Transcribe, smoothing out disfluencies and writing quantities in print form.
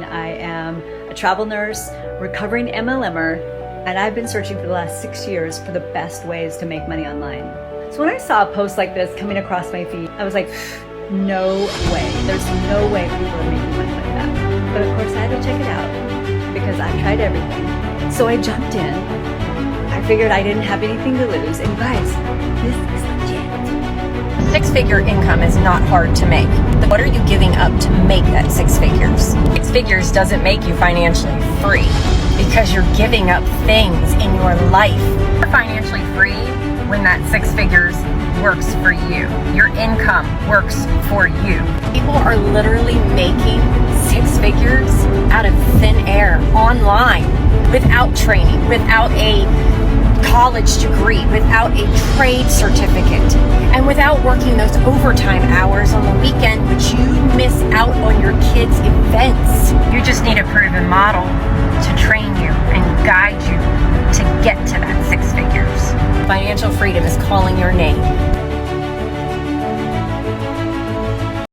I am a travel nurse, recovering MLMer, and I've been searching for the last 6 years for the best ways to make money online. So when I saw a post like this coming across my feed, I was like, no way. There's no way people are making money like that. But of course I had to check it out because I've tried everything. So I jumped in. I figured I didn't have anything to lose. And guys, this is legit. Six-figure income is not hard to make. What are you giving up to make that six figures? Six figures doesn't make you financially free because you're giving up things in your life. You're financially free when that six figures works for you. Your income works for you. People are literally making six figures out of thin air online without training, without a college degree, without a trade certificate, and without working those overtime hours on the weekend, which you miss out on your kids' events. You just need a proven model to train you and guide you to get to that six figures. Financial freedom is calling your name.